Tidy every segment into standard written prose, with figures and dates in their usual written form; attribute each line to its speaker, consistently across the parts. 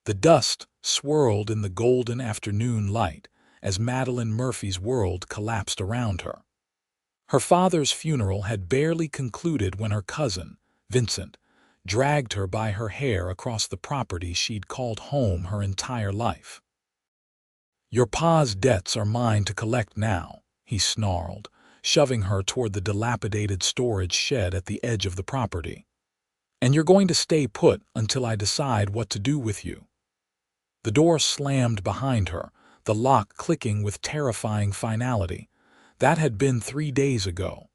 Speaker 1: The dust swirled in the golden afternoon light as Madeline Murphy's world collapsed around her. Her father's funeral had barely concluded when her cousin, Vincent, dragged her by her hair across the property she'd called home her entire life. "Your pa's debts are mine to collect now," he snarled, shoving her toward the dilapidated storage shed at the edge of the property. "And you're going to stay put until I decide what to do with you." The door slammed behind her, the lock clicking with terrifying finality. That had been 3 days ago.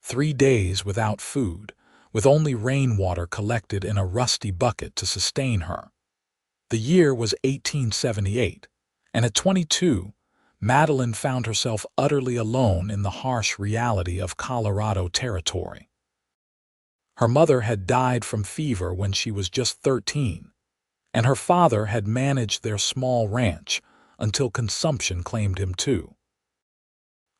Speaker 1: 3 days without food, with only rainwater collected in a rusty bucket to sustain her. The year was 1878, and at 22, Madeline found herself utterly alone in the harsh reality of Colorado territory. Her mother had died from fever when she was just 13, and her father had managed their small ranch until consumption claimed him too.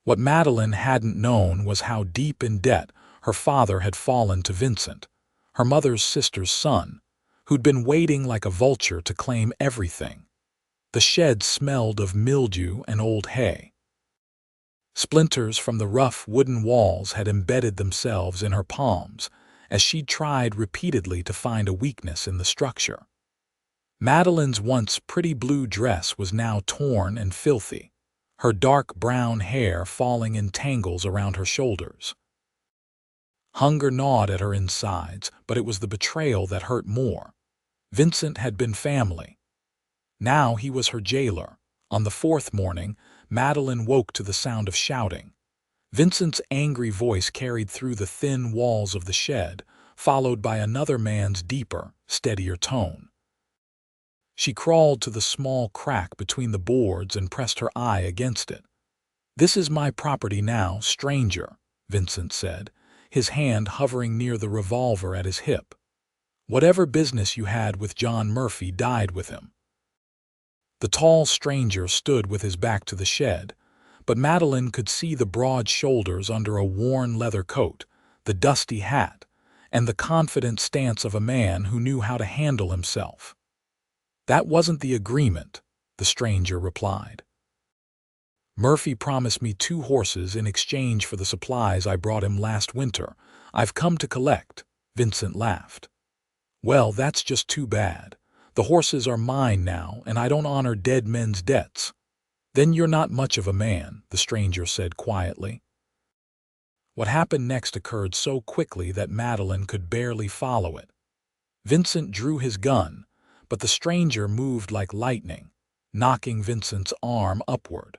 Speaker 1: What Madeline hadn't known was how deep in debt her father had fallen to Vincent, her mother's sister's son, who'd been waiting like a vulture to claim everything. The shed smelled of mildew and old hay. Splinters from the rough wooden walls had embedded themselves in her palms as she'd tried repeatedly to find a weakness in the structure. Madeline's once pretty blue dress was now torn and filthy, her dark brown hair falling in tangles around her shoulders. Hunger gnawed at her insides, but it was the betrayal that hurt more. Vincent had been family. Now he was her jailer. On the 4th morning, Madeline woke to the sound of shouting. Vincent's angry voice carried through the thin walls of the shed, followed by another man's deeper, steadier tone. She crawled to the small crack between the boards and pressed her eye against it. "This is my property now, stranger," Vincent said, his hand hovering near the revolver at his hip. "Whatever business you had with John Murphy died with him." The tall stranger stood with his back to the shed, but Madeline could see the broad shoulders under a worn leather coat, the dusty hat, and the confident stance of a man who knew how to handle himself. "That wasn't the agreement," the stranger replied. "Murphy promised me 2 horses in exchange for the supplies I brought him last winter. I've come to collect," Vincent laughed. "Well, that's just too bad. The horses are mine now, and I don't honor dead men's debts." "Then you're not much of a man," the stranger said quietly. What happened next occurred so quickly that Madeline could barely follow it. Vincent drew his gun, but the stranger moved like lightning, knocking Vincent's arm upward.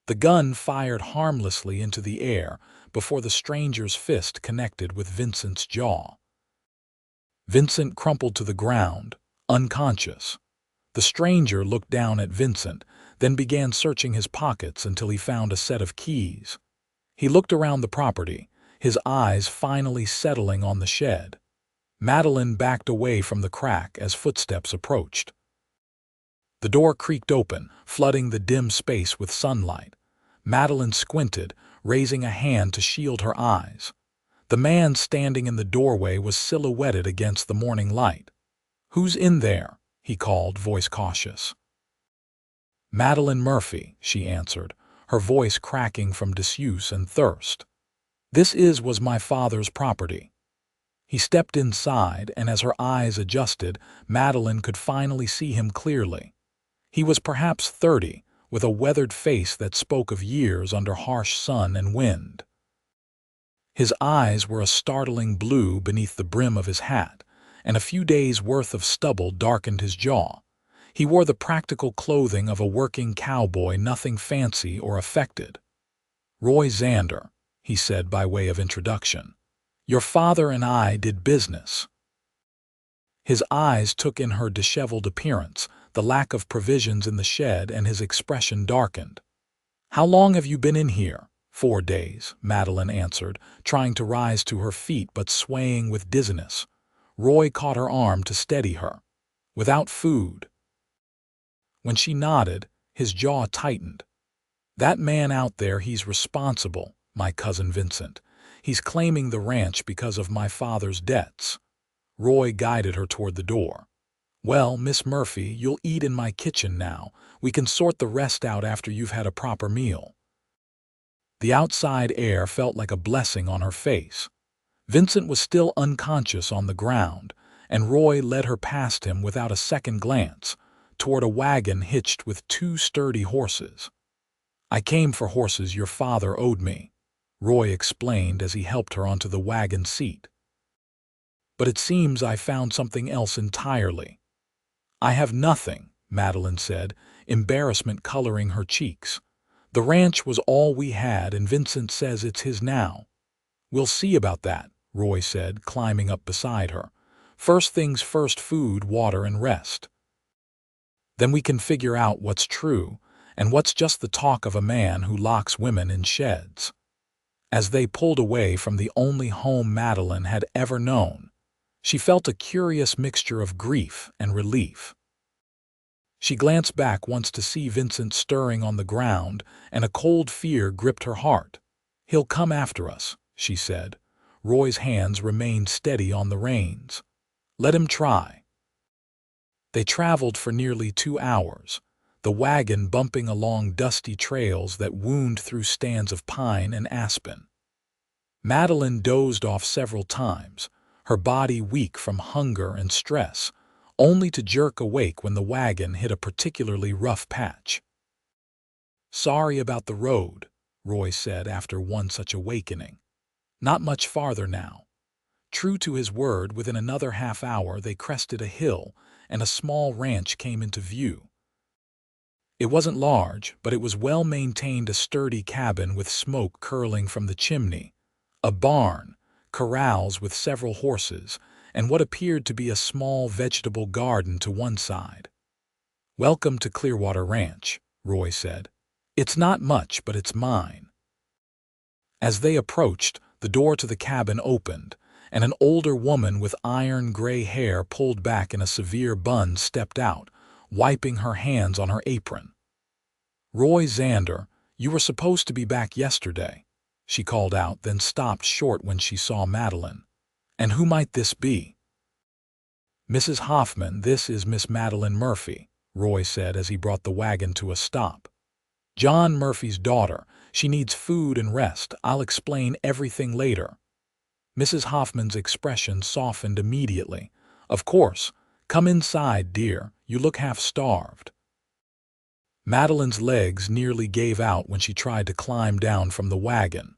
Speaker 1: The gun fired harmlessly into the air before the stranger's fist connected with Vincent's jaw. Vincent crumpled to the ground, unconscious. The stranger looked down at Vincent, then began searching his pockets until he found a set of keys. He looked around the property, his eyes finally settling on the shed. Madeline backed away from the crack as footsteps approached. The door creaked open, flooding the dim space with sunlight. Madeline squinted, raising a hand to shield her eyes. The man standing in the doorway was silhouetted against the morning light. "Who's in there?" he called, voice cautious. "Madeline Murphy," she answered, her voice cracking from disuse and thirst. Was my father's property." He stepped inside, and as her eyes adjusted, Madeline could finally see him clearly. He was perhaps 30, with a weathered face that spoke of years under harsh sun and wind. His eyes were a startling blue beneath the brim of his hat, and a few days' worth of stubble darkened his jaw. He wore the practical clothing of a working cowboy, nothing fancy or affected. "Roy Xander," he said by way of introduction. "Your father and I did business." His eyes took in her disheveled appearance, the lack of provisions in the shed, and his expression darkened. "How long have you been in here?" "4 days," Madeline answered, trying to rise to her feet but swaying with dizziness. Roy caught her arm to steady her. "Without food?" When she nodded, his jaw tightened. "That man out there, he's responsible, my cousin Vincent. He's claiming the ranch because of my father's debts." Roy guided her toward the door. Well, Miss Murphy, you'll eat in my kitchen now. We can sort the rest out after you've had a proper meal." The outside air felt like a blessing on her face. Vincent was still unconscious on the ground, and Roy led her past him without a second glance, toward a wagon hitched with two sturdy horses. "I came for horses your father owed me," Roy explained as he helped her onto the wagon seat. "But it seems I found something else entirely." "I have nothing," Madeline said, embarrassment coloring her cheeks. "The ranch was all we had, and Vincent says it's his now." "We'll see about that," Roy said, climbing up beside her. "First things first, food, water, and rest. Then we can figure out what's true and what's just the talk of a man who locks women in sheds." As they pulled away from the only home Madeline had ever known, she felt a curious mixture of grief and relief. She glanced back once to see Vincent stirring on the ground, and a cold fear gripped her heart. "He'll come after us," she said. Roy's hands remained steady on the reins. "Let him try." They traveled for nearly 2 hours, the wagon bumping along dusty trails that wound through stands of pine and aspen. Madeline dozed off several times, her body weak from hunger and stress, only to jerk awake when the wagon hit a particularly rough patch. "Sorry about the road," Roy said after one such awakening. "Not much farther now." True to his word, within another half hour they crested a hill, and a small ranch came into view. It wasn't large, but it was well-maintained, a sturdy cabin with smoke curling from the chimney, a barn, corrals with several horses, and what appeared to be a small vegetable garden to one side. "Welcome to Clearwater Ranch," Roy said. "It's not much, but it's mine." As they approached, the door to the cabin opened, and an older woman with iron-gray hair pulled back in a severe bun stepped out, wiping her hands on her apron. "Roy Xander, you were supposed to be back yesterday," she called out, then stopped short when she saw Madeline. "And who might this be?" "Mrs. Hoffman, this is Miss Madeline Murphy," Roy said as he brought the wagon to a stop. "John Murphy's daughter. She needs food and rest. I'll explain everything later." Mrs. Hoffman's expression softened immediately. "Of course. Come inside, dear. You look half-starved." Madeline's legs nearly gave out when she tried to climb down from the wagon.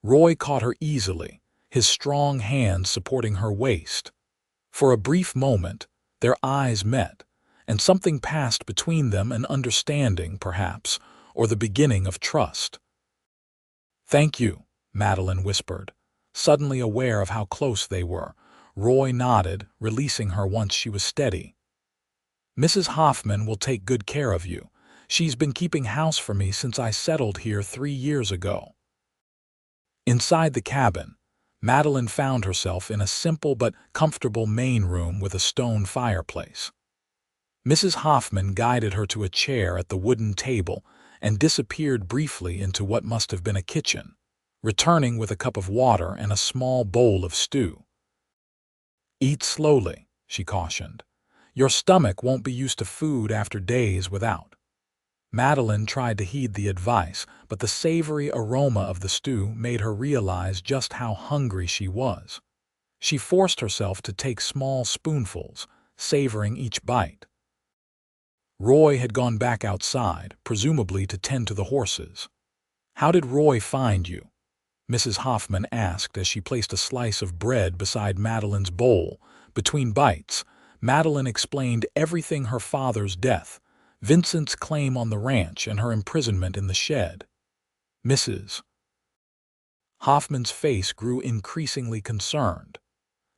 Speaker 1: Roy caught her easily, his strong hands supporting her waist. For a brief moment, their eyes met, and something passed between them, an understanding, perhaps, or the beginning of trust. "Thank you," Madeline whispered, suddenly aware of how close they were. Roy nodded, releasing her once she was steady. "Mrs. Hoffman will take good care of you. She's been keeping house for me since I settled here 3 years ago." Inside the cabin, Madeline found herself in a simple but comfortable main room with a stone fireplace. Mrs. Hoffman guided her to a chair at the wooden table and disappeared briefly into what must have been a kitchen, returning with a cup of water and a small bowl of stew. "Eat slowly," she cautioned. "Your stomach won't be used to food after days without." Madeline tried to heed the advice, but the savory aroma of the stew made her realize just how hungry she was. She forced herself to take small spoonfuls, savoring each bite. Roy had gone back outside, presumably to tend to the horses. "How did Roy find you?" Mrs. Hoffman asked as she placed a slice of bread beside Madeline's bowl. Between bites, Madeline explained everything: her father's death, Vincent's claim on the ranch, and her imprisonment in the shed. Mrs. Hoffman's face grew increasingly concerned.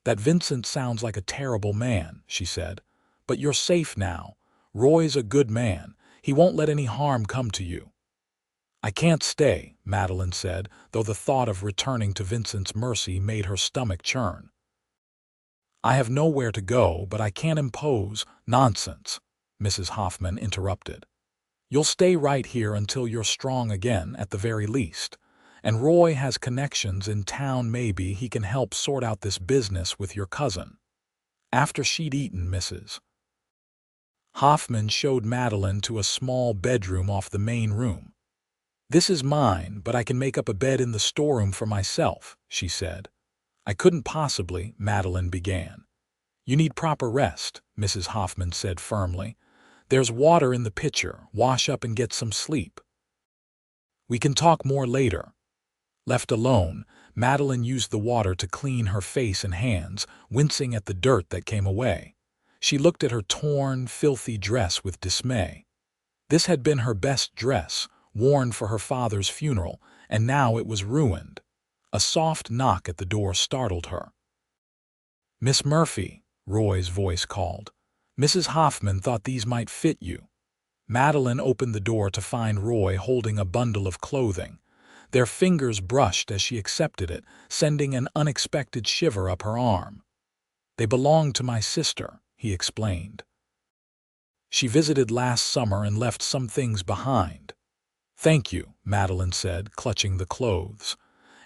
Speaker 1: "That Vincent sounds like a terrible man," she said. "But you're safe now. Roy's a good man. He won't let any harm come to you." "I can't stay," Madeline said, though the thought of returning to Vincent's mercy made her stomach churn. "I have nowhere to go, but I can't impose—" "Nonsense," Mrs. Hoffman interrupted. "You'll stay right here until you're strong again, at the very least. And Roy has connections in town. Maybe he can help sort out this business with your cousin." After she'd eaten, Mrs. Hoffman showed Madeline to a small bedroom off the main room. "This is mine, but I can make up a bed in the storeroom for myself," she said. "I couldn't possibly," Madeline began. "You need proper rest," Mrs. Hoffman said firmly. "There's water in the pitcher. Wash up and get some sleep. We can talk more later." Left alone, Madeline used the water to clean her face and hands, wincing at the dirt that came away. She looked at her torn, filthy dress with dismay. This had been her best dress, worn for her father's funeral, and now it was ruined. A soft knock at the door startled her. "Miss Murphy," Roy's voice called. "Mrs. Hoffman thought these might fit you." Madeline opened the door to find Roy holding a bundle of clothing. Their fingers brushed as she accepted it, sending an unexpected shiver up her arm. "They belong to my sister," he explained. "She visited last summer and left some things behind." "Thank you," Madeline said, clutching the clothes.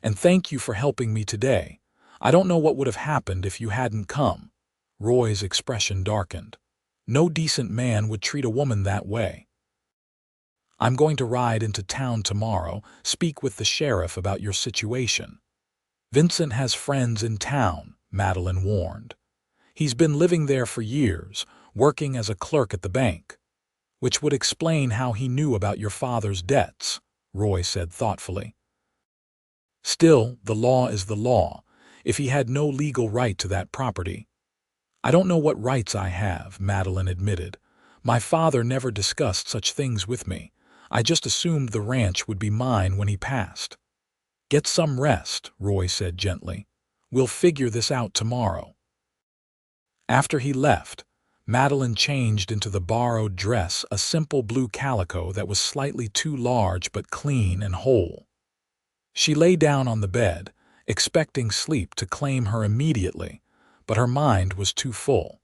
Speaker 1: "And thank you for helping me today. I don't know what would have happened if you hadn't come." Roy's expression darkened. "No decent man would treat a woman that way." "I'm going to ride into town tomorrow, speak with the sheriff about your situation." "Vincent has friends in town," Madeline warned. "He's been living there for years, working as a clerk at the bank." "Which would explain how he knew about your father's debts," Roy said thoughtfully. "Still, the law is the law. If he had no legal right to that property—" "I don't know what rights I have," Madeline admitted. "My father never discussed such things with me. I just assumed the ranch would be mine when he passed." "Get some rest," Roy said gently. "We'll figure this out tomorrow." After he left, Madeline changed into the borrowed dress, a simple blue calico that was slightly too large but clean and whole. She lay down on the bed, expecting sleep to claim her immediately, but her mind was too full.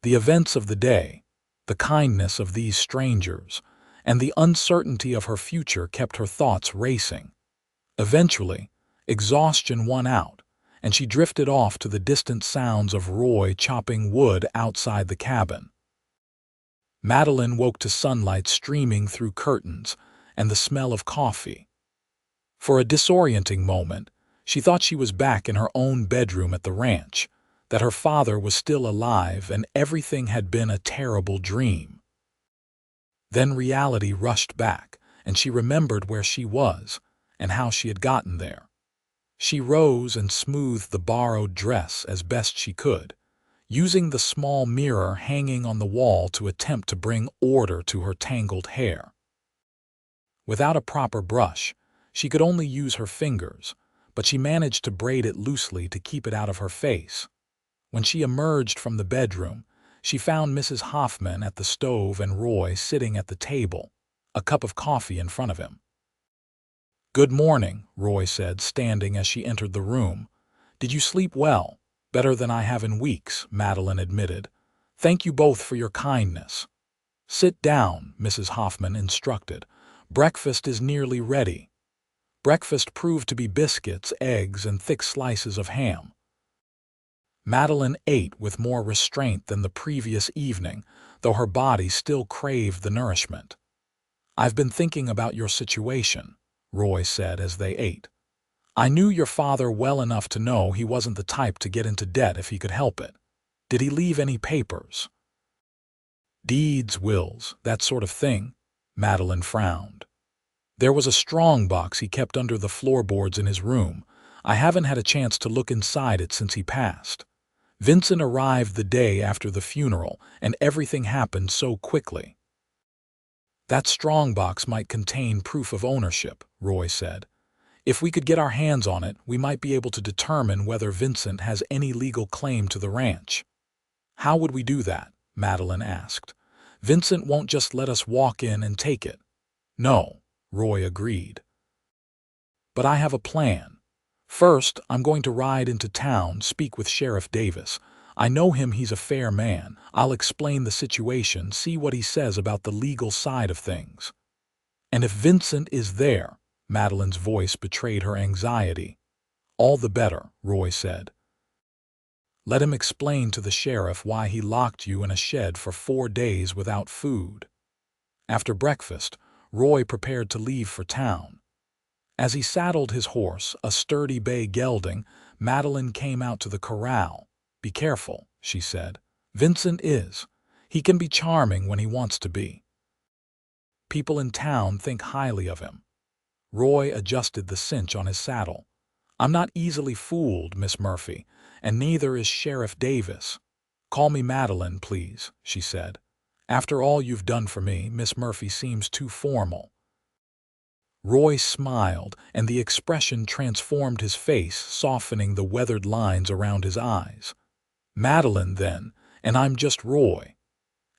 Speaker 1: The events of the day, the kindness of these strangers, and the uncertainty of her future kept her thoughts racing. Eventually, exhaustion won out, and she drifted off to the distant sounds of Roy chopping wood outside the cabin. Madeline woke to sunlight streaming through curtains and the smell of coffee. For a disorienting moment, she thought she was back in her own bedroom at the ranch, that her father was still alive and everything had been a terrible dream. Then reality rushed back, and she remembered where she was and how she had gotten there. She rose and smoothed the borrowed dress as best she could, using the small mirror hanging on the wall to attempt to bring order to her tangled hair. Without a proper brush, she could only use her fingers, but she managed to braid it loosely to keep it out of her face. When she emerged from the bedroom, she found Mrs. Hoffman at the stove and Roy sitting at the table, a cup of coffee in front of him. "Good morning," Roy said, standing as she entered the room. "Did you sleep well?" "Better than I have in weeks," Madeline admitted. "Thank you both for your kindness." "Sit down," Mrs. Hoffman instructed. "Breakfast is nearly ready." Breakfast proved to be biscuits, eggs, and thick slices of ham. Madeline ate with more restraint than the previous evening, though her body still craved the nourishment. "I've been thinking about your situation," Roy said as they ate. "I knew your father well enough to know he wasn't the type to get into debt if he could help it. Did he leave any papers?" "Deeds, wills, that sort of thing," Madeline frowned. "There was a strong box he kept under the floorboards in his room. I haven't had a chance to look inside it since he passed. Vincent arrived the day after the funeral, and everything happened so quickly." "That strongbox might contain proof of ownership," Roy said. "If we could get our hands on it, we might be able to determine whether Vincent has any legal claim to the ranch." "How would we do that?" Madeline asked. "Vincent won't just let us walk in and take it." "No," Roy agreed. "But I have a plan. First, I'm going to ride into town, speak with Sheriff Davis. I know him, he's a fair man. I'll explain the situation, see what he says about the legal side of things." "And if Vincent is there," Madeline's voice betrayed her anxiety. "All the better," Roy said. Let him explain to the sheriff why he locked you in a shed for 4 days without food. After breakfast, Roy prepared to leave for town. As he saddled his horse, a sturdy bay gelding, Madeline came out to the corral. "Be careful," she said. "Vincent is. He can be charming when he wants to be. People in town think highly of him." Roy adjusted the cinch on his saddle. "I'm not easily fooled, Miss Murphy, and neither is Sheriff Davis. Call me Madeline, please," she said. "After all you've done for me, Miss Murphy seems too formal." Roy smiled, and the expression transformed his face, softening the weathered lines around his eyes. "Madeline, then, and I'm just Roy."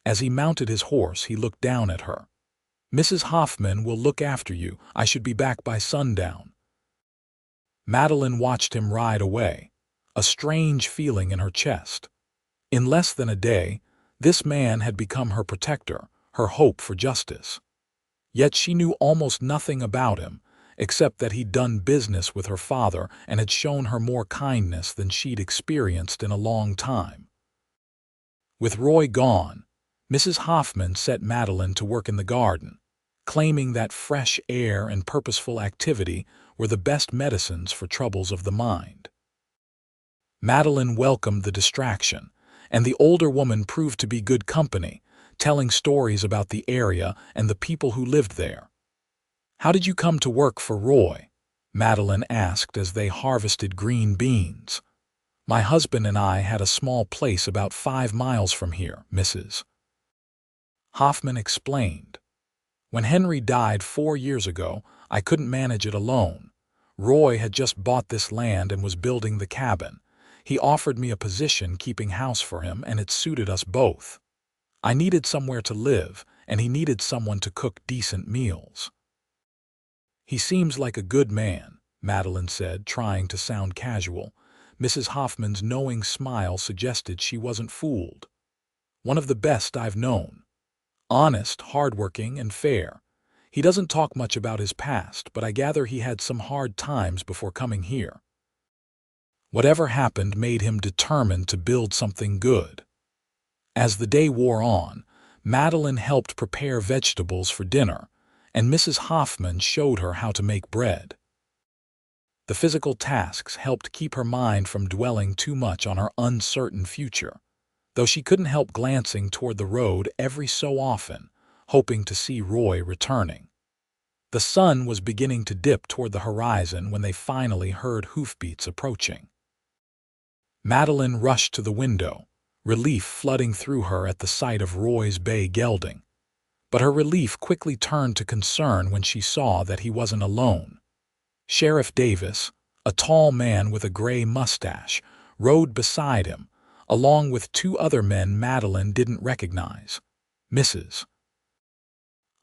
Speaker 1: As he mounted his horse, he looked down at her. "Mrs. Hoffman will look after you. I should be back by sundown." Madeline watched him ride away, a strange feeling in her chest. In less than a day, this man had become her protector, her hope for justice. Yet she knew almost nothing about him, except that he'd done business with her father and had shown her more kindness than she'd experienced in a long time. With Roy gone, Mrs. Hoffman set Madeline to work in the garden, claiming that fresh air and purposeful activity were the best medicines for troubles of the mind. Madeline welcomed the distraction, and the older woman proved to be good company, telling stories about the area and the people who lived there. "How did you come to work for Roy?" Madeline asked as they harvested green beans. "My husband and I had a small place about 5 miles from here, Mrs. Hoffman explained. "When Henry died 4 years ago, I couldn't manage it alone. Roy had just bought this land and was building the cabin. He offered me a position keeping house for him, and it suited us both. I needed somewhere to live, and he needed someone to cook decent meals." "He seems like a good man," Madeline said, trying to sound casual. Mrs. Hoffman's knowing smile suggested she wasn't fooled. "One of the best I've known. Honest, hardworking, and fair. He doesn't talk much about his past, but I gather he had some hard times before coming here. Whatever happened made him determined to build something good." As the day wore on, Madeline helped prepare vegetables for dinner, and Mrs. Hoffman showed her how to make bread. The physical tasks helped keep her mind from dwelling too much on her uncertain future, though she couldn't help glancing toward the road every so often, hoping to see Roy returning. The sun was beginning to dip toward the horizon when they finally heard hoofbeats approaching. Madeline rushed to the window, relief flooding through her at the sight of Roy's bay gelding. But her relief quickly turned to concern when she saw that he wasn't alone. Sheriff Davis, a tall man with a gray mustache, rode beside him, along with 2 other men Madeline didn't recognize. Mrs.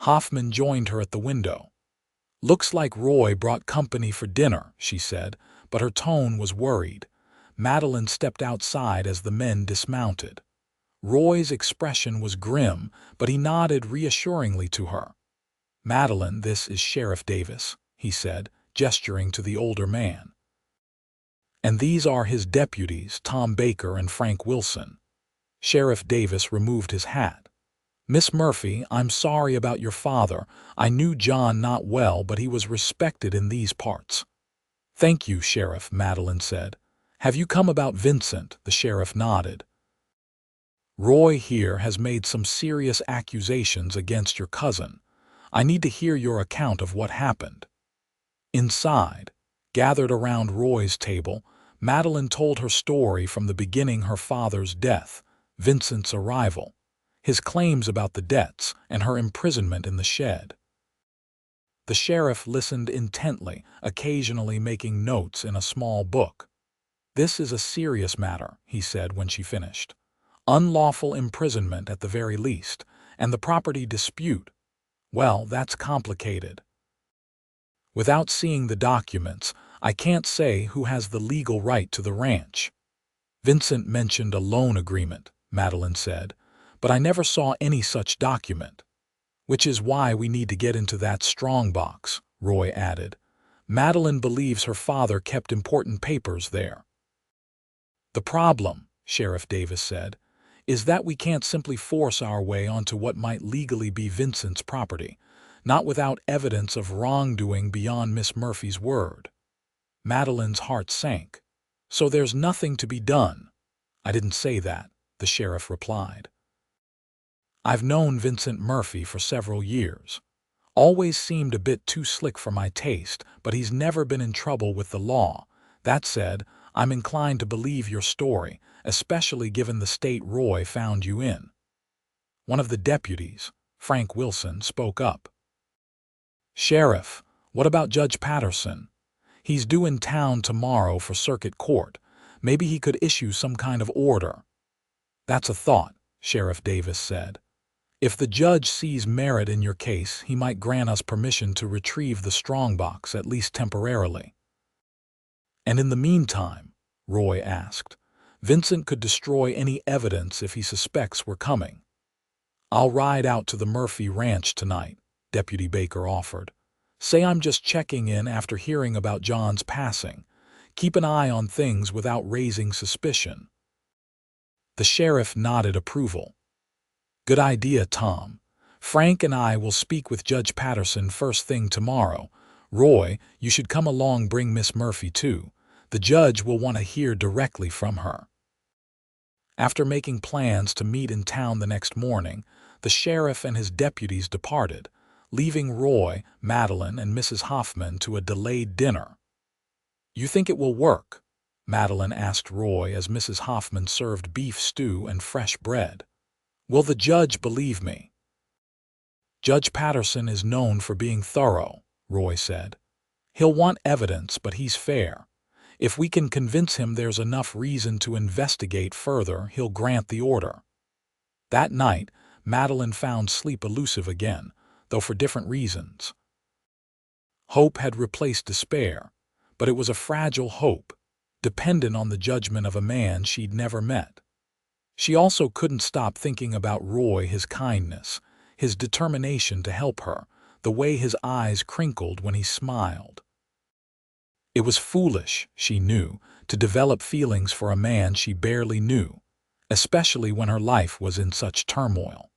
Speaker 1: Hoffman joined her at the window. "Looks like Roy brought company for dinner," she said, but her tone was worried. Madeline stepped outside as the men dismounted. Roy's expression was grim, but he nodded reassuringly to her. "Madeline, this is Sheriff Davis," he said, gesturing to the older man. "And these are his deputies, Tom Baker and Frank Wilson." Sheriff Davis removed his hat. "Miss Murphy, I'm sorry about your father. I knew John not well, but he was respected in these parts." "Thank you, Sheriff," Madeline said. "Have you come about Vincent?" The sheriff nodded. "Roy here has made some serious accusations against your cousin. I need to hear your account of what happened." Inside, gathered around Roy's table, Madeline told her story from the beginning: her father's death, Vincent's arrival, his claims about the debts, and her imprisonment in the shed. The sheriff listened intently, occasionally making notes in a small book. "This is a serious matter," he said when she finished. "Unlawful imprisonment at the very least, and the property dispute. Well, that's complicated. Without seeing the documents, I can't say who has the legal right to the ranch." "Vincent mentioned a loan agreement," Madeline said, "but I never saw any such document." "Which is why we need to get into that strongbox," Roy added. "Madeline believes her father kept important papers there." "The problem," Sheriff Davis said, "is that we can't simply force our way onto what might legally be Vincent's property, not without evidence of wrongdoing beyond Miss Murphy's word." Madeline's heart sank. "So there's nothing to be done?" "I didn't say that," the sheriff replied. "I've known Vincent Murphy for several years. Always seemed a bit too slick for my taste, but he's never been in trouble with the law. That said, I'm inclined to believe your story, especially given the state Roy found you in." One of the deputies, Frank Wilson, spoke up. "Sheriff, what about Judge Patterson? He's due in town tomorrow for circuit court. Maybe he could issue some kind of order." "That's a thought," Sheriff Davis said. "If the judge sees merit in your case, he might grant us permission to retrieve the strongbox, at least temporarily." "And in the meantime," Roy asked, "Vincent could destroy any evidence if he suspects we're coming." "I'll ride out to the Murphy ranch tonight," Deputy Baker offered. "Say I'm just checking in after hearing about John's passing. Keep an eye on things without raising suspicion." The sheriff nodded approval. "Good idea, Tom. Frank and I will speak with Judge Patterson first thing tomorrow. Roy, you should come along. Bring Miss Murphy, too. The judge will want to hear directly from her." After making plans to meet in town the next morning, the sheriff and his deputies departed, leaving Roy, Madeline, and Mrs. Hoffman to a delayed dinner. "You think it will work?" Madeline asked Roy as Mrs. Hoffman served beef stew and fresh bread. "Will the judge believe me?" "Judge Patterson is known for being thorough," Roy said. "He'll want evidence, but he's fair. If we can convince him there's enough reason to investigate further, he'll grant the order." That night, Madeline found sleep elusive again, though for different reasons. Hope had replaced despair, but it was a fragile hope, dependent on the judgment of a man she'd never met. She also couldn't stop thinking about Roy, his kindness, his determination to help her, the way his eyes crinkled when he smiled. It was foolish, she knew, to develop feelings for a man she barely knew, especially when her life was in such turmoil.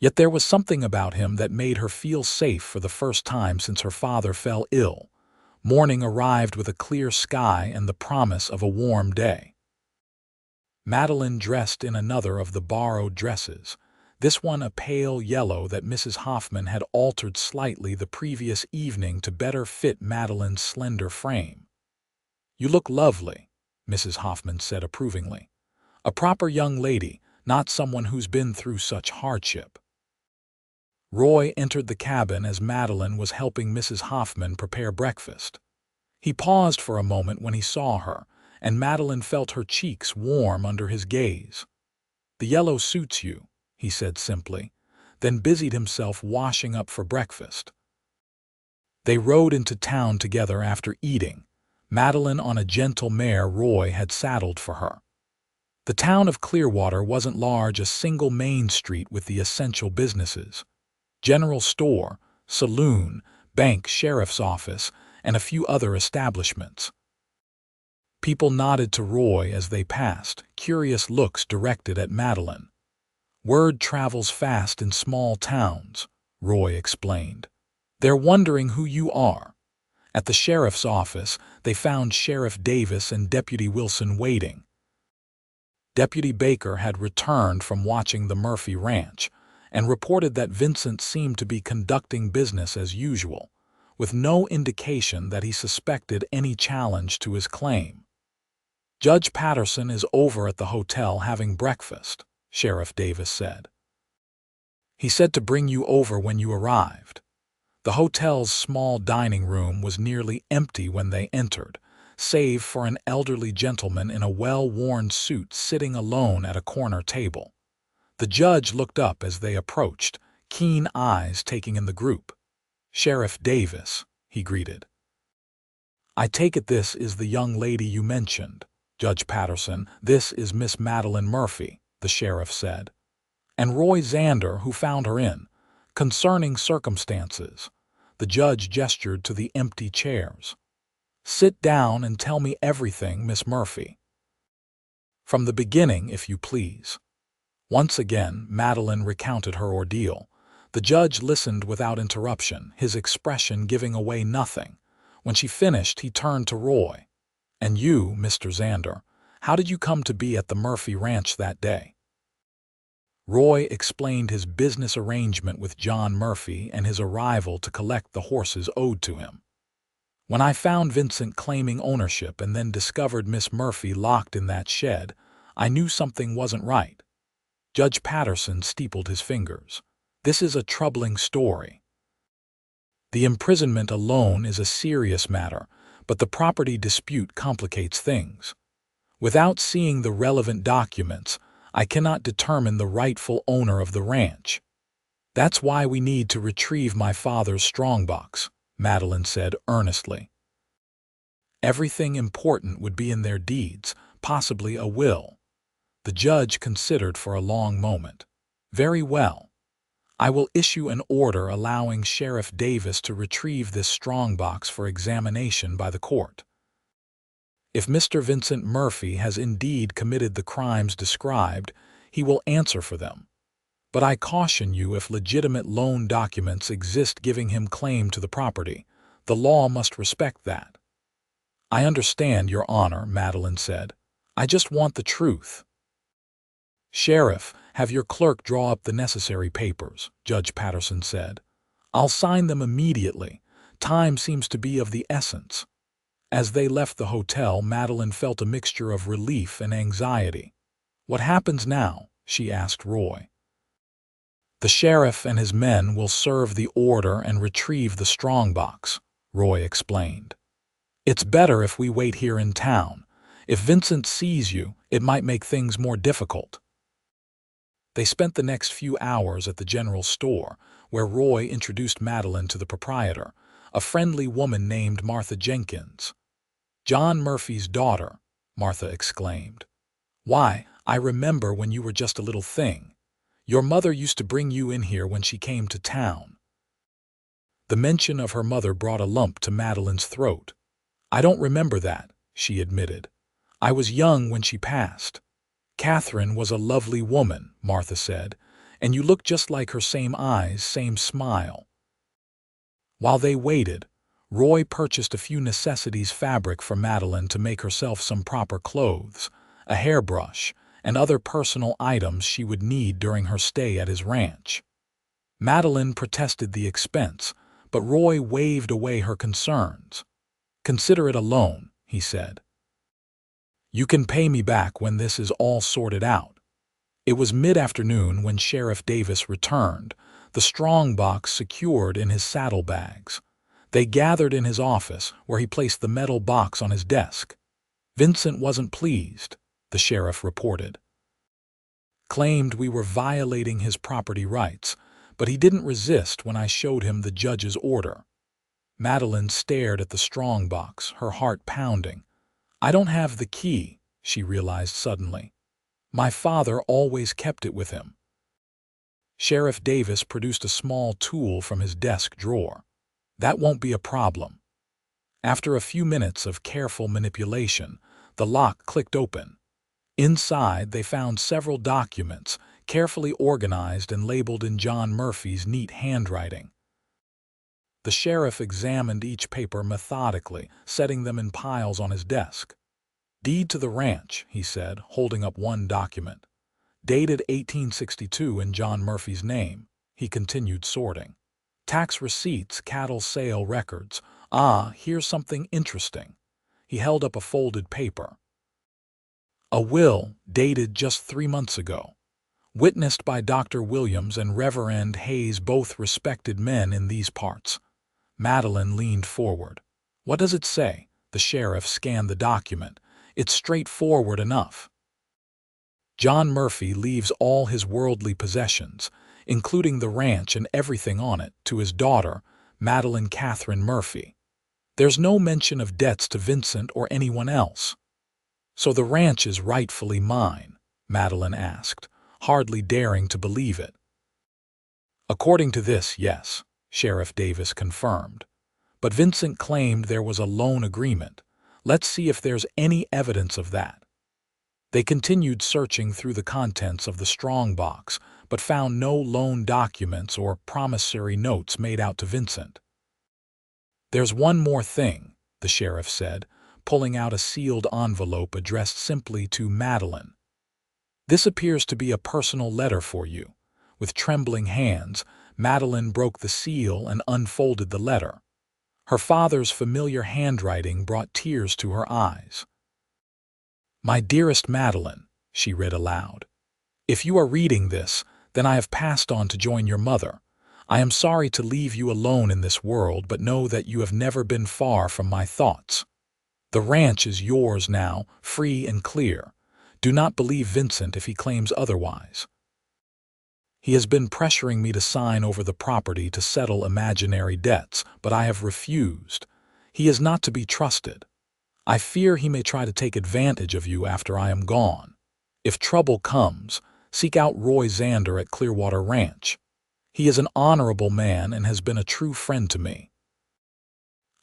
Speaker 1: Yet there was something about him that made her feel safe for the first time since her father fell ill. Morning arrived with a clear sky and the promise of a warm day. Madeline dressed in another of the borrowed dresses, this one a pale yellow that Mrs. Hoffman had altered slightly the previous evening to better fit Madeline's slender frame. "You look lovely," Mrs. Hoffman said approvingly. "A proper young lady, not someone who's been through such hardship." Roy entered the cabin as Madeline was helping Mrs. Hoffman prepare breakfast. He paused for a moment when he saw her, and Madeline felt her cheeks warm under his gaze. "The yellow suits you," he said simply, then busied himself washing up for breakfast. They rode into town together after eating, Madeline on a gentle mare Roy had saddled for her. The town of Clearwater wasn't large, a single main street with the essential businesses: general store, saloon, bank, sheriff's office, and a few other establishments. People nodded to Roy as they passed, curious looks directed at Madeline. "Word travels fast in small towns," Roy explained. "They're wondering who you are." At the sheriff's office, they found Sheriff Davis and Deputy Wilson waiting. Deputy Baker had returned from watching the Murphy ranch and reported that Vincent seemed to be conducting business as usual, with no indication that he suspected any challenge to his claim. "Judge Patterson is over at the hotel having breakfast," Sheriff Davis said. "He said to bring you over when you arrived." The hotel's small dining room was nearly empty when they entered, save for an elderly gentleman in a well-worn suit sitting alone at a corner table. The judge looked up as they approached, keen eyes taking in the group. "Sheriff Davis," he greeted. "I take it this is the young lady you mentioned, Judge Patterson. This is Miss Madeline Murphy," the sheriff said. "And Roy Xander, who found her in. Concerning circumstances." The judge gestured to the empty chairs. "Sit down and tell me everything, Miss Murphy." From the beginning, if you please." Once again, Madeline recounted her ordeal. The judge listened without interruption, his expression giving away nothing. When she finished, he turned to Roy. "And you, Mr. Xander, how did you come to be at the Murphy ranch that day?" Roy explained his business arrangement with John Murphy and his arrival to collect the horses owed to him. "When I found Vincent claiming ownership and then discovered Miss Murphy locked in that shed, I knew something wasn't right." Judge Patterson steepled his fingers. "This is a troubling story. The imprisonment alone is a serious matter, but the property dispute complicates things. Without seeing the relevant documents, I cannot determine the rightful owner of the ranch. That's why we need to retrieve my father's strongbox," Madeline said earnestly. "Everything important would be in their deeds, possibly a will." The judge considered for a long moment. "Very well. I will issue an order allowing Sheriff Davis to retrieve this strongbox for examination by the court. If Mr. Vincent Murphy has indeed committed the crimes described, he will answer for them. But I caution you, if legitimate loan documents exist giving him claim to the property, the law must respect that." "I understand, Your Honor," Madeline said. "I just want the truth." "Sheriff, have your clerk draw up the necessary papers," Judge Patterson said. "I'll sign them immediately. Time seems to be of the essence." As they left the hotel, Madeline felt a mixture of relief and anxiety. "What happens now?" she asked Roy. "The sheriff and his men will serve the order and retrieve the strongbox," Roy explained. "It's better if we wait here in town. If Vincent sees you, it might make things more difficult." They spent the next few hours at the general store, where Roy introduced Madeline to the proprietor, a friendly woman named Martha Jenkins. "John Murphy's daughter," Martha exclaimed. "Why, I remember when you were just a little thing. Your mother used to bring you in here when she came to town." The mention of her mother brought a lump to Madeline's throat. "I don't remember that," she admitted. "I was young when she passed." "Catherine was a lovely woman," Martha said, "and you look just like her, same eyes, same smile." While they waited, Roy purchased a few necessities fabric for Madeline to make herself some proper clothes, a hairbrush, and other personal items she would need during her stay at his ranch. Madeline protested the expense, but Roy waved away her concerns. "Consider it a loan," he said. "You can pay me back when this is all sorted out." It was mid-afternoon when Sheriff Davis returned, the strongbox secured in his saddlebags. They gathered in his office, where he placed the metal box on his desk. "Vincent wasn't pleased," the sheriff reported. "Claimed we were violating his property rights, but he didn't resist when I showed him the judge's order." Madeline stared at the strongbox, her heart pounding. "I don't have the key," she realized suddenly. "My father always kept it with him." Sheriff Davis produced a small tool from his desk drawer. "That won't be a problem." After a few minutes of careful manipulation, the lock clicked open. Inside, they found several documents, carefully organized and labeled in John Murphy's neat handwriting. The sheriff examined each paper methodically, setting them in piles on his desk. "Deed to the ranch," he said, holding up one document. "Dated 1862 in John Murphy's name," he continued, sorting. "Tax receipts, cattle sale records. Ah, here's something interesting." He held up a folded paper. "A will, dated just 3 months ago. Witnessed by Dr. Williams and Reverend Hayes, both respected men in these parts." Madeline leaned forward. "What does it say?" The sheriff scanned the document. "It's straightforward enough. John Murphy leaves all his worldly possessions, including the ranch and everything on it, to his daughter, Madeline Catherine Murphy. There's no mention of debts to Vincent or anyone else." "So the ranch is rightfully mine?" Madeline asked, hardly daring to believe it. "According to this, yes," Sheriff Davis confirmed. "But Vincent claimed there was a loan agreement. Let's see if there's any evidence of that." They continued searching through the contents of the strongbox, but found no loan documents or promissory notes made out to Vincent. "There's one more thing," the sheriff said, pulling out a sealed envelope addressed simply to Madeline. "This appears to be a personal letter for you." With trembling hands, Madeline broke the seal and unfolded the letter. Her father's familiar handwriting brought tears to her eyes. "My dearest Madeline," she read aloud, "if you are reading this, then I have passed on to join your mother. I am sorry to leave you alone in this world, but know that you have never been far from my thoughts. The ranch is yours now, free and clear. Do not believe Vincent if he claims otherwise. He has been pressuring me to sign over the property to settle imaginary debts, but I have refused. He is not to be trusted. I fear he may try to take advantage of you after I am gone. If trouble comes, seek out Roy Xander at Clearwater Ranch. He is an honorable man and has been a true friend to me.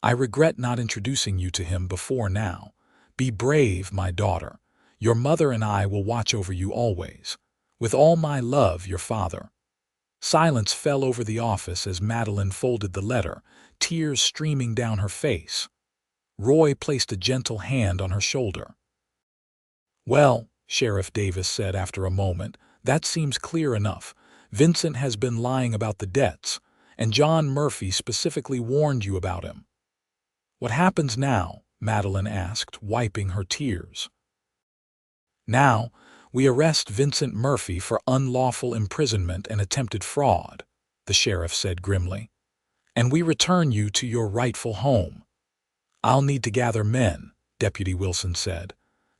Speaker 1: I regret not introducing you to him before now. Be brave, my daughter. Your mother and I will watch over you always. With all my love, your father." Silence fell over the office as Madeline folded the letter, tears streaming down her face. Roy placed a gentle hand on her shoulder. "Well," Sheriff Davis said after a moment, "that seems clear enough. Vincent has been lying about the debts, and John Murphy specifically warned you about him." "What happens now?" Madeline asked, wiping her tears. "Now, we arrest Vincent Murphy for unlawful imprisonment and attempted fraud," the sheriff said grimly, "and we return you to your rightful home." "I'll need to gather men," Deputy Wilson said.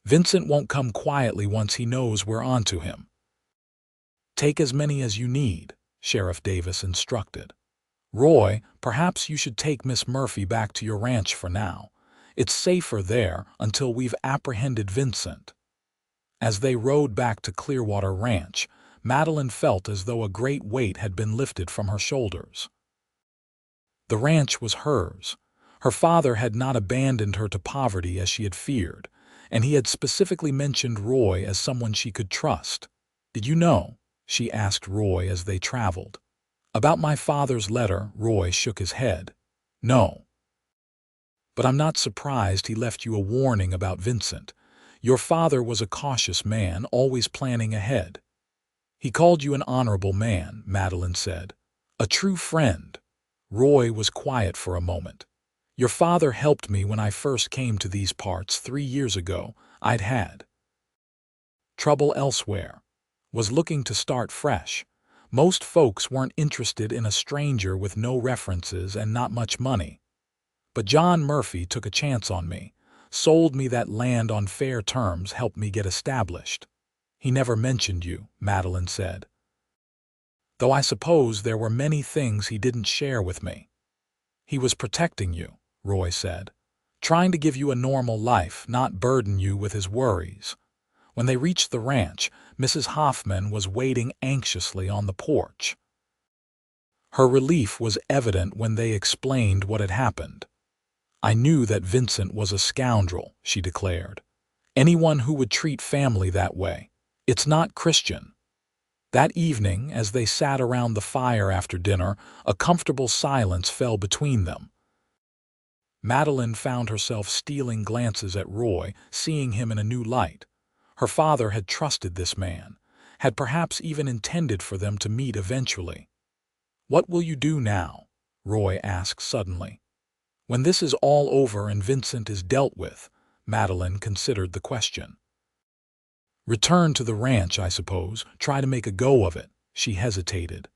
Speaker 1: "Vincent won't come quietly once he knows we're onto him." "Take as many as you need," Sheriff Davis instructed. "Roy, perhaps you should take Miss Murphy back to your ranch for now. It's safer there until we've apprehended Vincent." As they rode back to Clearwater Ranch, Madeline felt as though a great weight had been lifted from her shoulders. The ranch was hers. Her father had not abandoned her to poverty as she had feared, and he had specifically mentioned Roy as someone she could trust. "Did you know?" she asked Roy as they traveled. "About my father's letter?" Roy shook his head. "No. But I'm not surprised he left you a warning about Vincent. Your father was a cautious man, always planning ahead." "He called you an honorable man," Madeline said. "A true friend." Roy was quiet for a moment. "Your father helped me when I first came to these parts 3 years ago. I'd had trouble elsewhere. Was looking to start fresh. Most folks weren't interested in a stranger with no references and not much money. But John Murphy took a chance on me. Sold me that land on fair terms, helped me get established." "He never mentioned you," Madeline said. "Though I suppose there were many things he didn't share with me." "He was protecting you," Roy said. "Trying to give you a normal life, not burden you with his worries." When they reached the ranch, Mrs. Hoffman was waiting anxiously on the porch. Her relief was evident when they explained what had happened. "I knew that Vincent was a scoundrel," she declared. "Anyone who would treat family that way. It's not Christian." That evening, as they sat around the fire after dinner, a comfortable silence fell between them. Madeline found herself stealing glances at Roy, seeing him in a new light. Her father had trusted this man, had perhaps even intended for them to meet eventually. "What will you do now?" Roy asked suddenly. "When this is all over and Vincent is dealt with," Madeline considered the question. "Return to the ranch, I suppose, try to make a go of it." She hesitated.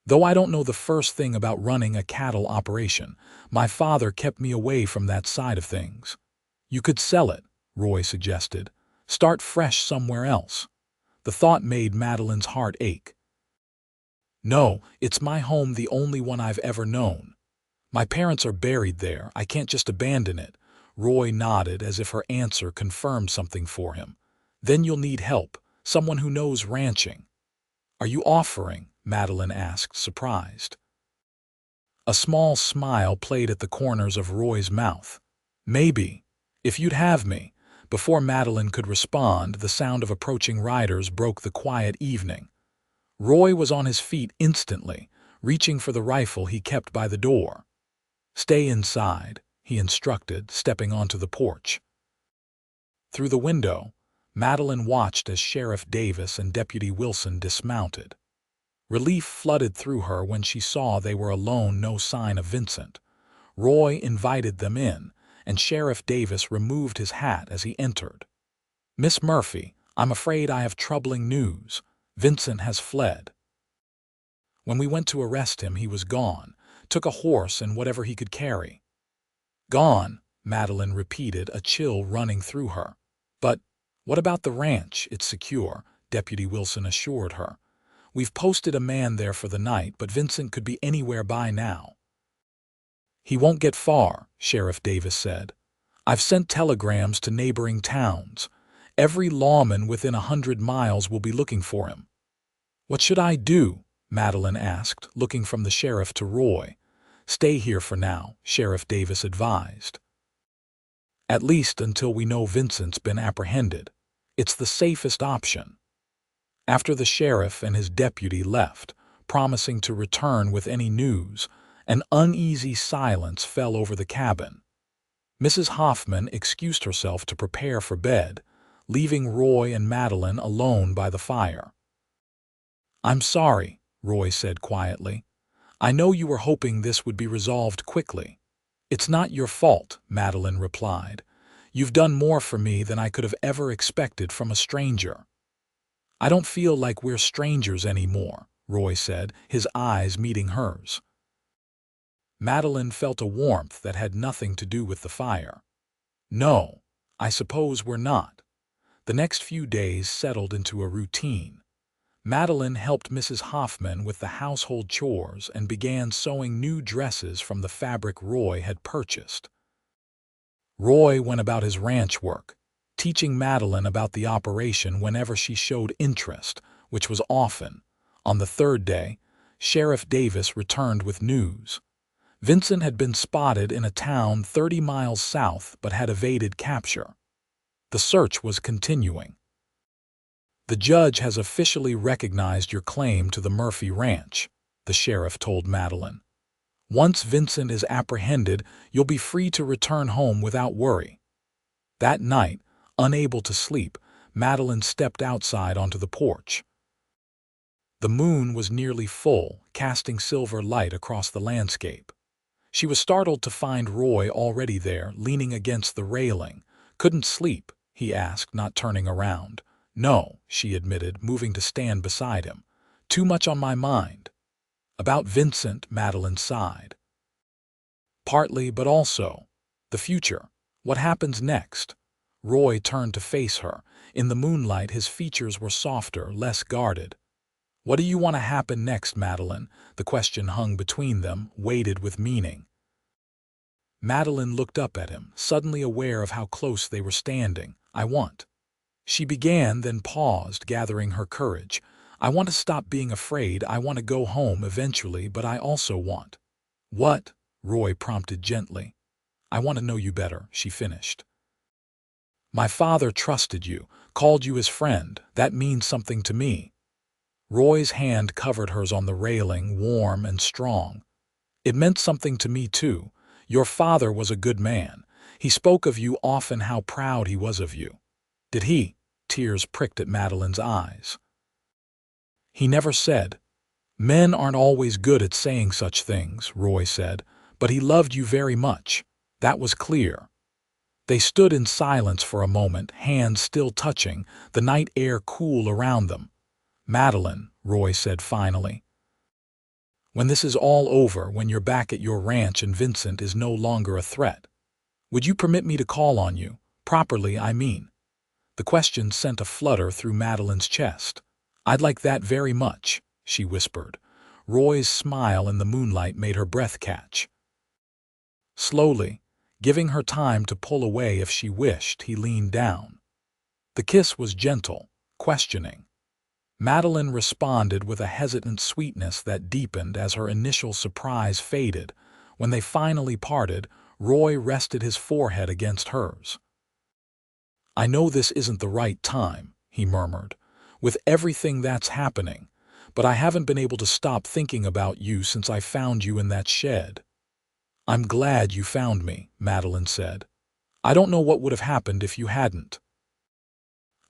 Speaker 1: "Though I don't know the first thing about running a cattle operation, my father kept me away from that side of things." "You could sell it," Roy suggested. "Start fresh somewhere else." The thought made Madeline's heart ache. "No, it's my home, the only one I've ever known. My parents are buried there. I can't just abandon it." Roy nodded as if her answer confirmed something for him. "Then you'll need help, someone who knows ranching." "Are you offering?" Madeline asked, surprised. A small smile played at the corners of Roy's mouth. "Maybe, if you'd have me, Before Madeline could respond, the sound of approaching riders broke the quiet evening. Roy was on his feet instantly, reaching for the rifle he kept by the door. "Stay inside," he instructed, stepping onto the porch. Through the window, Madeline watched as Sheriff Davis and Deputy Wilson dismounted. Relief flooded through her when she saw they were alone, no sign of Vincent. Roy invited them in, and Sheriff Davis removed his hat as he entered. "Miss Murphy, I'm afraid I have troubling news. Vincent has fled. When we went to arrest him, he was gone, took a horse and whatever he could carry." "Gone," Madeline repeated, a chill running through her. "But what about the ranch? It's secure," Deputy Wilson assured her. "We've posted a man there for the night, but Vincent could be anywhere by now." "He won't get far," Sheriff Davis said. "I've sent telegrams to neighboring towns. Every lawman within 100 miles will be looking for him." "What should I do?" Madeline asked, looking from the sheriff to Roy. "Stay here for now," Sheriff Davis advised. "At least until we know Vincent's been apprehended. It's the safest option." After the sheriff and his deputy left, promising to return with any news, an uneasy silence fell over the cabin. Mrs. Hoffman excused herself to prepare for bed, leaving Roy and Madeline alone by the fire. "I'm sorry," Roy said quietly. "I know you were hoping this would be resolved quickly." "It's not your fault," Madeline replied. "You've done more for me than I could have ever expected from a stranger." "I don't feel like we're strangers anymore," Roy said, his eyes meeting hers. Madeline felt a warmth that had nothing to do with the fire. "No, I suppose we're not." The next few days settled into a routine. Madeline helped Mrs. Hoffman with the household chores and began sewing new dresses from the fabric Roy had purchased. Roy went about his ranch work, teaching Madeline about the operation whenever she showed interest, which was often. On the third day, Sheriff Davis returned with news. Vincent had been spotted in a town 30 miles south but had evaded capture. The search was continuing. "The judge has officially recognized your claim to the Murphy ranch," the sheriff told Madeline. "Once Vincent is apprehended, you'll be free to return home without worry." That night, unable to sleep, Madeline stepped outside onto the porch. The moon was nearly full, casting silver light across the landscape. She was startled to find Roy already there, leaning against the railing. "Couldn't sleep?" he asked, not turning around. "No," she admitted, moving to stand beside him. "Too much on my mind." "About Vincent," Madeline sighed. "Partly, but also the future. What happens next?" Roy turned to face her. In the moonlight, his features were softer, less guarded. "What do you want to happen next, Madeline?" The question hung between them, weighted with meaning. Madeline looked up at him, suddenly aware of how close they were standing. "I want—" She began, then paused, gathering her courage. "I want to stop being afraid. I want to go home eventually, but I also want—" "What?" Roy prompted gently. "I want to know you better," she finished. "My father trusted you, called you his friend. That means something to me." Roy's hand covered hers on the railing, warm and strong. "It meant something to me, too. Your father was a good man. He spoke of you often, how proud he was of you." "Did he?" Tears pricked at Madeline's eyes. "He never said." "Men aren't always good at saying such things," Roy said, "but he loved you very much. That was clear." They stood in silence for a moment, hands still touching, the night air cool around them. "Madeline," Roy said finally, "when this is all over, when you're back at your ranch and Vincent is no longer a threat, would you permit me to call on you? Properly, I mean." The question sent a flutter through Madeline's chest. "I'd like that very much," she whispered. Roy's smile in the moonlight made her breath catch. Slowly, giving her time to pull away if she wished, he leaned down. The kiss was gentle, questioning. Madeline responded with a hesitant sweetness that deepened as her initial surprise faded. When they finally parted, Roy rested his forehead against hers. "I know this isn't the right time," he murmured, "with everything that's happening, but I haven't been able to stop thinking about you since I found you in that shed." "I'm glad you found me," Madeline said. "I don't know what would have happened if you hadn't."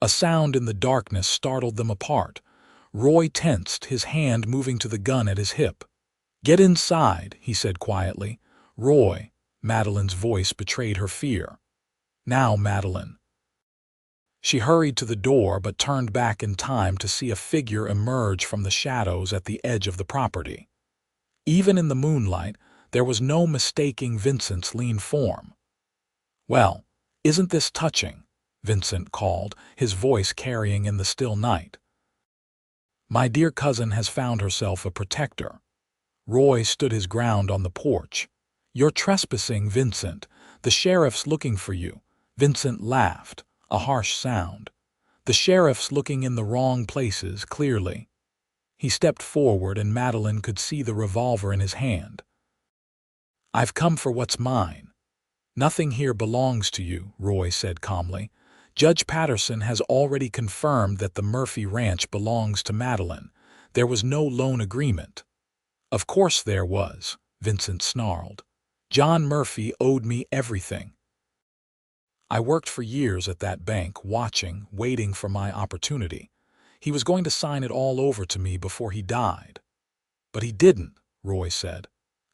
Speaker 1: A sound in the darkness startled them apart. Roy tensed, his hand moving to the gun at his hip. "Get inside," he said quietly. "Roy," Madeline's voice betrayed her fear. "Now, Madeline." She hurried to the door but turned back in time to see a figure emerge from the shadows at the edge of the property. Even in the moonlight, there was no mistaking Vincent's lean form. "Well, isn't this touching?" Vincent called, his voice carrying in the still night. "My dear cousin has found herself a protector." Roy stood his ground on the porch. "You're trespassing, Vincent. The sheriff's looking for you." Vincent laughed, a harsh sound. "The sheriff's looking in the wrong places, clearly." He stepped forward and Madeline could see the revolver in his hand. "I've come for what's mine." "Nothing here belongs to you," Roy said calmly. "Judge Patterson has already confirmed that the Murphy ranch belongs to Madeline. There was no loan agreement." "Of course there was," Vincent snarled. "John Murphy owed me everything. I worked for years at that bank, watching, waiting for my opportunity. He was going to sign it all over to me before he died." "But he didn't," Roy said.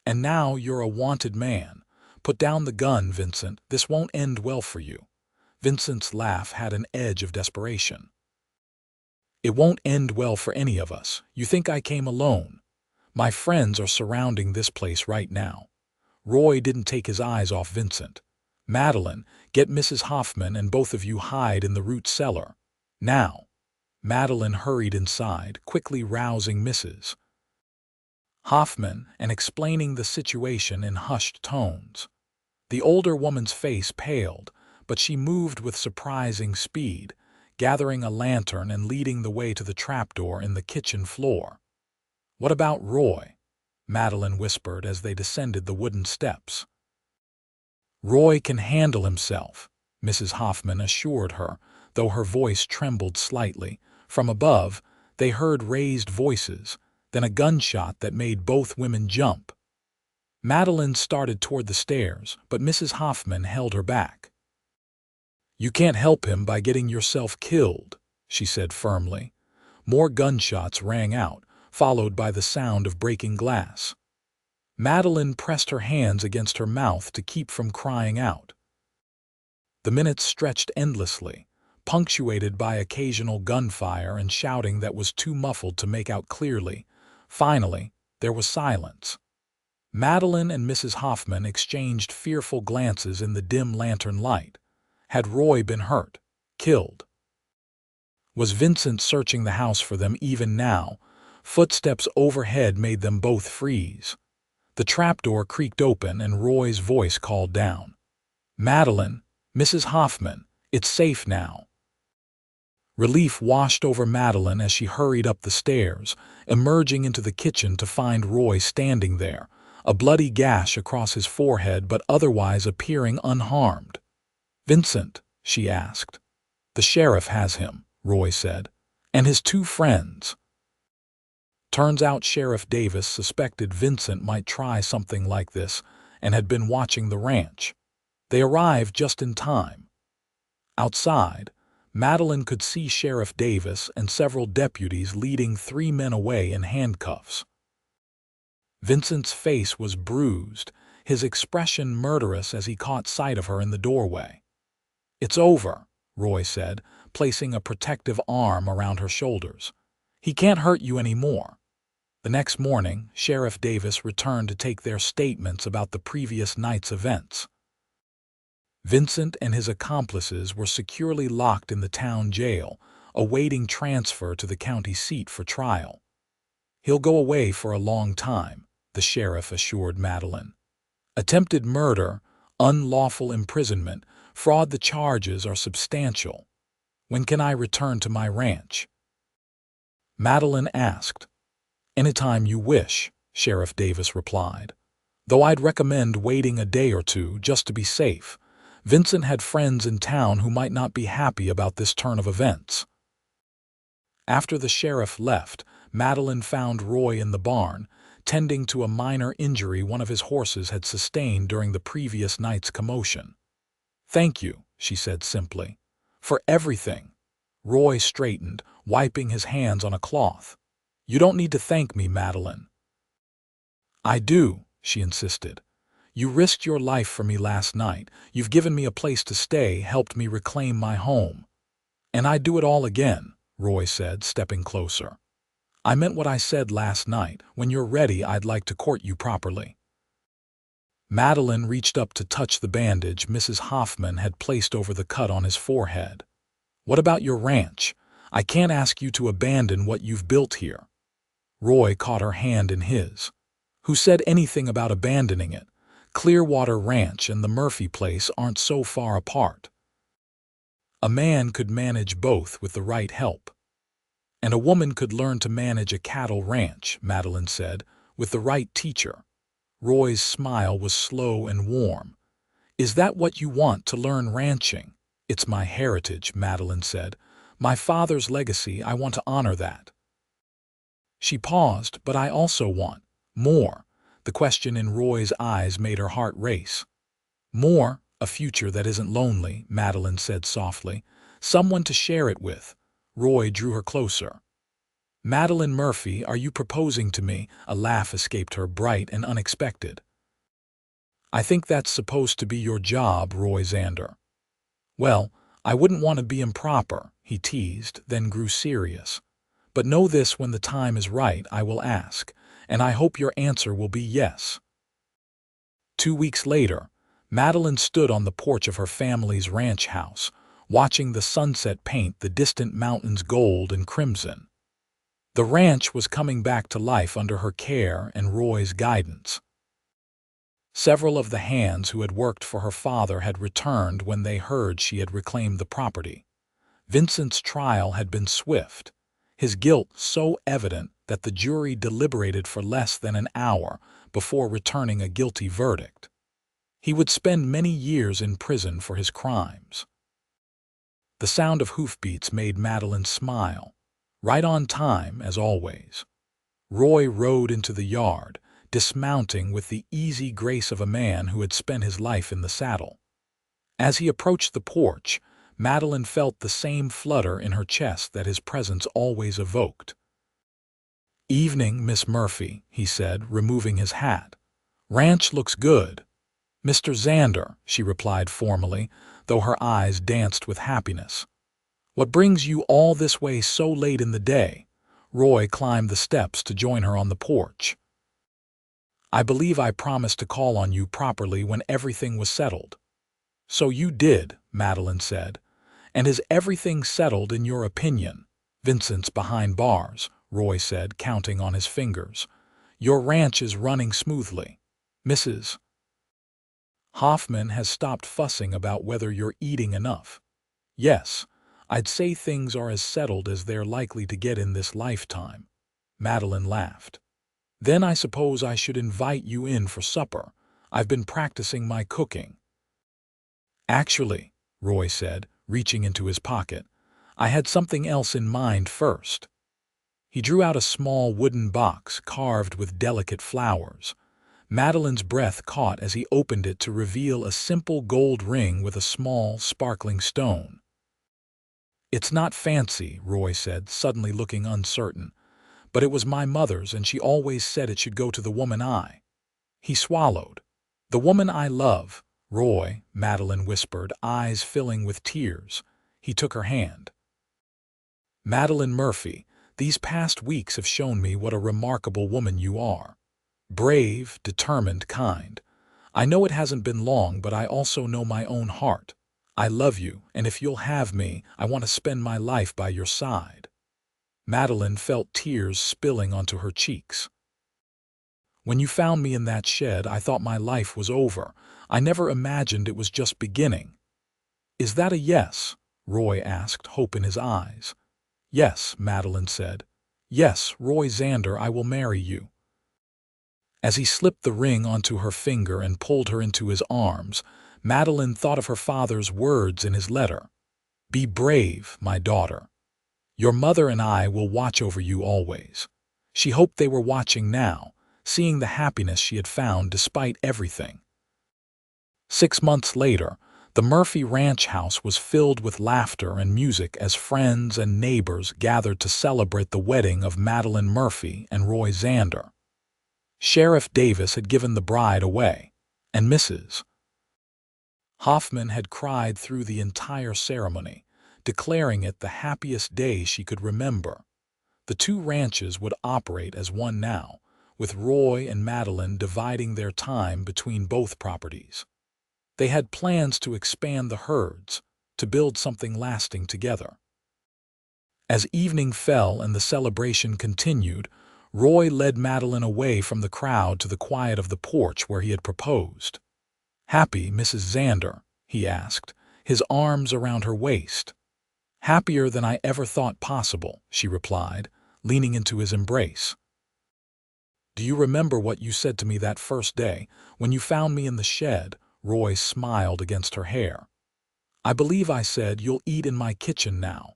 Speaker 1: "And now you're a wanted man. Put down the gun, Vincent. This won't end well for you." Vincent's laugh had an edge of desperation. "It won't end well for any of us. You think I came alone? My friends are surrounding this place right now." Roy didn't take his eyes off Vincent. "Madeline, get Mrs. Hoffman and both of you hide in the root cellar. Now." Madeline hurried inside, quickly rousing Mrs. Hoffman and explaining the situation in hushed tones. The older woman's face paled, but she moved with surprising speed, gathering a lantern and leading the way to the trapdoor in the kitchen floor. "What about Roy?" Madeline whispered as they descended the wooden steps. "Roy can handle himself," Mrs. Hoffman assured her, though her voice trembled slightly. From above, they heard raised voices, then a gunshot that made both women jump. Madeline started toward the stairs, but Mrs. Hoffman held her back. "You can't help him by getting yourself killed," she said firmly. More gunshots rang out, followed by the sound of breaking glass. Madeline pressed her hands against her mouth to keep from crying out. The minutes stretched endlessly, punctuated by occasional gunfire and shouting that was too muffled to make out clearly. Finally, there was silence. Madeline and Mrs. Hoffman exchanged fearful glances in the dim lantern light. Had Roy been hurt? Killed? Was Vincent searching the house for them even now? Footsteps overhead made them both freeze. The trapdoor creaked open and Roy's voice called down. "Madeline, Mrs. Hoffman, it's safe now." Relief washed over Madeline as she hurried up the stairs, emerging into the kitchen to find Roy standing there, a bloody gash across his forehead but otherwise appearing unharmed. "Vincent?" she asked. "The sheriff has him," Roy said. "And his two friends." Turns out Sheriff Davis suspected Vincent might try something like this and had been watching the ranch. They arrived just in time. Outside, Madeline could see Sheriff Davis and several deputies leading 3 men away in handcuffs. Vincent's face was bruised, his expression murderous as he caught sight of her in the doorway. "It's over," Roy said, placing a protective arm around her shoulders. "He can't hurt you anymore." The next morning, Sheriff Davis returned to take their statements about the previous night's events. Vincent and his accomplices were securely locked in the town jail, awaiting transfer to the county seat for trial. "He'll go away for a long time," the sheriff assured Madeline. "Attempted murder, unlawful imprisonment, fraud, the charges are substantial. When can I return to my ranch?" Madeline asked. "Anytime you wish," Sheriff Davis replied. "Though I'd recommend waiting a day or two just to be safe. Vincent had friends in town who might not be happy about this turn of events. After the sheriff left, Madeline found Roy in the barn, tending to a minor injury one of his horses had sustained during the previous night's commotion. "Thank you," she said simply, "for everything." Roy straightened, wiping his hands on a cloth. "You don't need to thank me, Madeline." "I do," she insisted. "You risked your life for me last night. You've given me a place to stay, helped me reclaim my home." "And I'd do it all again," Roy said, stepping closer. "I meant what I said last night. When you're ready, I'd like to court you properly." Madeline reached up to touch the bandage Mrs. Hoffman had placed over the cut on his forehead. "What about your ranch? I can't ask you to abandon what you've built here." Roy caught her hand in his. "Who said anything about abandoning it? Clearwater Ranch and the Murphy place aren't so far apart. A man could manage both with the right help. And a woman could learn to manage a cattle ranch," Madeline said, "with the right teacher." Roy's smile was slow and warm. "Is that what you want, to learn ranching?" "It's my heritage," Madeline said. "My father's legacy. I want to honor that." She paused. "But I also want more." The question in Roy's eyes made her heart race. "More? A future that isn't lonely," Madeline said softly. "Someone to share it with." Roy drew her closer. "Madeline Murphy, are you proposing to me?" A laugh escaped her, bright and unexpected. "I think that's supposed to be your job, Roy Xander." "Well, I wouldn't want to be improper," he teased, then grew serious. "But know this, when the time is right, I will ask, and I hope your answer will be yes." 2 weeks later, Madeline stood on the porch of her family's ranch house, watching the sunset paint the distant mountains gold and crimson. The ranch was coming back to life under her care and Roy's guidance. Several of the hands who had worked for her father had returned when they heard she had reclaimed the property. Vincent's trial had been swift, his guilt so evident that the jury deliberated for less than an hour before returning a guilty verdict. He would spend many years in prison for his crimes. The sound of hoofbeats made Madeline smile. Right on time, as always. Roy rode into the yard, dismounting with the easy grace of a man who had spent his life in the saddle. As he approached the porch, Madeline felt the same flutter in her chest that his presence always evoked. "Evening, Miss Murphy," he said, removing his hat. "Ranch looks good." "Mr. Xander," she replied formally, though her eyes danced with happiness. "What brings you all this way so late in the day?" Roy climbed the steps to join her on the porch. "I believe I promised to call on you properly when everything was settled." "So you did," Madeline said. "And is everything settled in your opinion?" "Vincent's behind bars," Roy said, counting on his fingers. "Your ranch is running smoothly. Mrs. Hoffman has stopped fussing about whether you're eating enough." "Yes, I'd say things are as settled as they're likely to get in this lifetime." Madeline laughed. "Then I suppose I should invite you in for supper. I've been practicing my cooking." "Actually," Roy said, reaching into his pocket, "I had something else in mind first." He drew out a small wooden box carved with delicate flowers. Madeline's breath caught as he opened it to reveal a simple gold ring with a small, sparkling stone. "It's not fancy," Roy said, suddenly looking uncertain, "but it was my mother's, and she always said it should go to the woman I—" He swallowed. "The woman I love, Roy," Madeline whispered, eyes filling with tears. He took her hand. "Madeline Murphy, these past weeks have shown me what a remarkable woman you are. Brave, determined, kind. I know it hasn't been long, but I also know my own heart. I love you, and if you'll have me, I want to spend my life by your side." Madeline felt tears spilling onto her cheeks. "When you found me in that shed, I thought my life was over. I never imagined it was just beginning." "Is that a yes?" Roy asked, hope in his eyes. "Yes," Madeline said. "Yes, Roy Xander, I will marry you." As he slipped the ring onto her finger and pulled her into his arms, Madeline thought of her father's words in his letter. "Be brave, my daughter. Your mother and I will watch over you always." She hoped they were watching now, seeing the happiness she had found despite everything. 6 months later, the Murphy ranch house was filled with laughter and music as friends and neighbors gathered to celebrate the wedding of Madeline Murphy and Roy Xander. Sheriff Davis had given the bride away, and Mrs. Hoffman had cried through the entire ceremony, declaring it the happiest day she could remember. The two ranches would operate as one now, with Roy and Madeline dividing their time between both properties. They had plans to expand the herds, to build something lasting together. As evening fell and the celebration continued, Roy led Madeline away from the crowd to the quiet of the porch where he had proposed. "Happy, Mrs. Xander?" he asked, his arms around her waist. "Happier than I ever thought possible," she replied, leaning into his embrace. "Do you remember what you said to me that first day, when you found me in the shed?" Roy smiled against her hair. "I believe I said, 'You'll eat in my kitchen now.'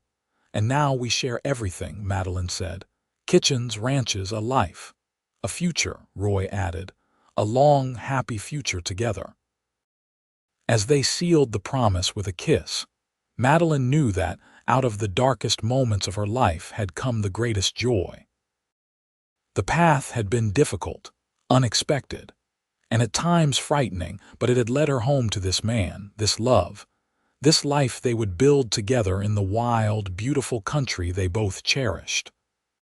Speaker 1: And now we share everything," Madeline said. "Kitchens, ranches, a life. A future," Roy added. "A long, happy future together." As they sealed the promise with a kiss, Madeline knew that, out of the darkest moments of her life had come the greatest joy. The path had been difficult, unexpected, and at times frightening, but it had led her home to this man, this love, this life they would build together in the wild, beautiful country they both cherished.